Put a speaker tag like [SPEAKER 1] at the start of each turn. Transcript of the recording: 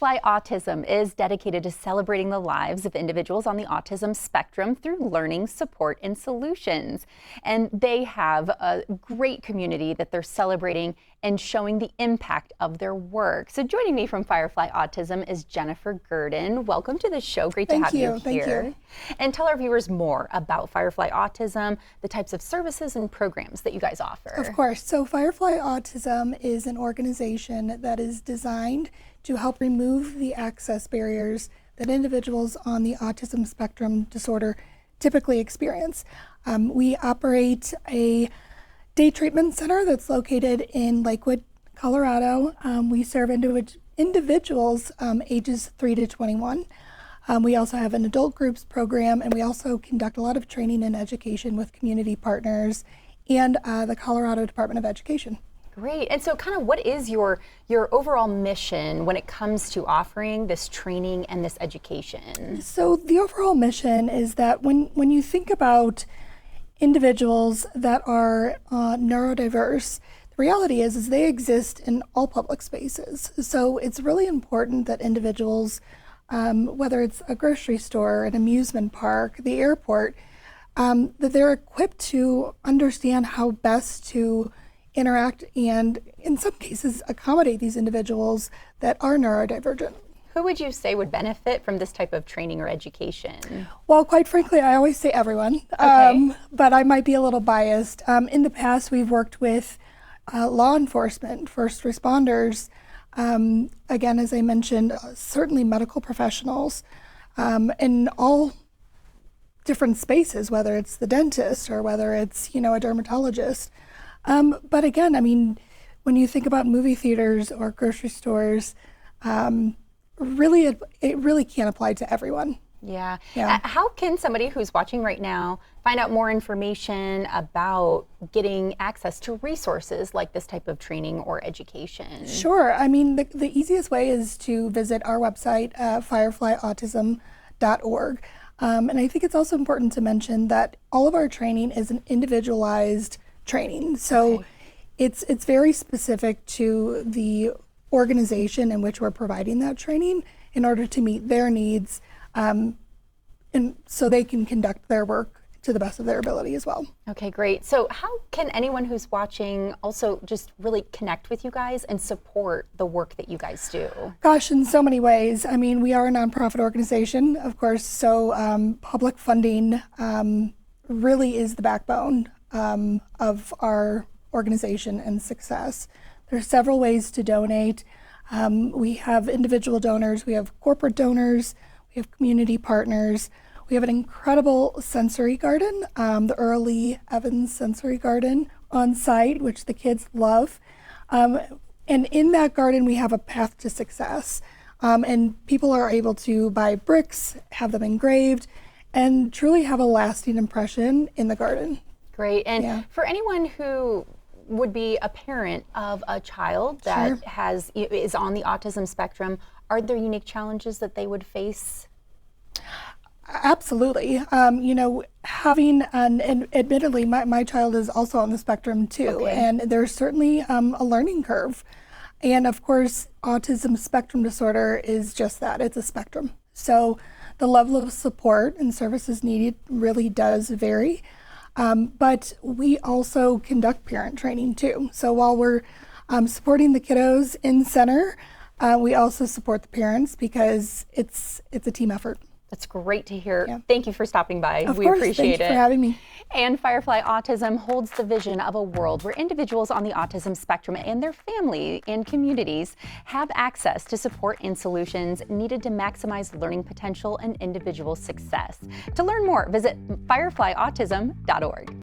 [SPEAKER 1] Firefly Autism is dedicated to celebrating the lives of individuals on the autism spectrum through learning, support, and solutions. And they have a great community that they're celebrating and showing the impact of their work. So joining me from Firefly Autism is Jennifer Gurdon. Welcome to the show. Great to have you here.
[SPEAKER 2] Thank you.
[SPEAKER 1] And tell our viewers more about Firefly Autism, the types of services and programs that you guys offer.
[SPEAKER 2] Of course. So Firefly Autism is an organization that is designed to help remove the access barriers that individuals on the autism spectrum disorder typically experience. We operate a day treatment center that's located in Lakewood, Colorado. We serve individuals ages 3 to 21. We also have an adult groups program, and we also conduct a lot of training and education with community partners and the Colorado Department of Education.
[SPEAKER 1] Great. And so kind of what is your overall mission when it comes to offering this training and this education?
[SPEAKER 2] So the overall mission is that when you think about individuals that are neurodiverse, the reality is they exist in all public spaces. So it's really important that individuals, whether it's a grocery store, an amusement park, the airport, that they're equipped to understand how best to interact and, in some cases, accommodate these individuals that are neurodivergent.
[SPEAKER 1] Who would you say would benefit from this type of training or education?
[SPEAKER 2] Well, quite frankly, I always say everyone,
[SPEAKER 1] Okay.
[SPEAKER 2] but I might be a little biased. In the past, we've worked with law enforcement, first responders, again, as I mentioned, certainly medical professionals, in all different spaces, whether it's the dentist or whether it's, a dermatologist. But again, I mean, when you think about movie theaters or grocery stores, it really can't apply to everyone.
[SPEAKER 1] Yeah.
[SPEAKER 2] Yeah.
[SPEAKER 1] How can somebody who's watching right now find out more information about getting access to resources like this type of training or education?
[SPEAKER 2] Sure. I mean, the easiest way is to visit our website, fireflyautism.org. And I think it's also important to mention that all of our training is an individualized training. So
[SPEAKER 1] Okay.
[SPEAKER 2] it's very specific to the organization in which we're providing that training in order to meet their needs, and so they can conduct their work to the best of their ability as well.
[SPEAKER 1] Okay, great. So how can anyone who's watching also just really connect with you guys and support the work that you guys do?
[SPEAKER 2] Gosh, in so many ways. I mean, we are a nonprofit organization, of course, so public funding really is the backbone of our organization and success. There are several ways to donate. We have individual donors, we have corporate donors, we have community partners. We have an incredible sensory garden, the Earl Lee Evans Sensory Garden on site, which the kids love. And in that garden, we have a path to success. And people are able to buy bricks, have them engraved, and truly have a lasting impression in the garden.
[SPEAKER 1] Great. And
[SPEAKER 2] Yeah.
[SPEAKER 1] for anyone who would be a parent of a child that
[SPEAKER 2] Sure.
[SPEAKER 1] is on the autism spectrum, are there unique challenges that they would face?
[SPEAKER 2] Absolutely. Having and admittedly, my child is also on the spectrum too,
[SPEAKER 1] Okay.
[SPEAKER 2] and there's certainly a learning curve. And of course, autism spectrum disorder is just that, it's a spectrum. So the level of support and services needed really does vary. But we also conduct parent training too. So while we're supporting the kiddos in center, we also support the parents because it's a team effort.
[SPEAKER 1] That's great to hear.
[SPEAKER 2] Yeah.
[SPEAKER 1] Thank you for stopping by.
[SPEAKER 2] Of
[SPEAKER 1] We
[SPEAKER 2] course,
[SPEAKER 1] appreciate
[SPEAKER 2] thank you
[SPEAKER 1] it.
[SPEAKER 2] for having me.
[SPEAKER 1] And Firefly Autism holds the vision of a world where individuals on the autism spectrum and their family and communities have access to support and solutions needed to maximize learning potential and individual success. To learn more, visit fireflyautism.org.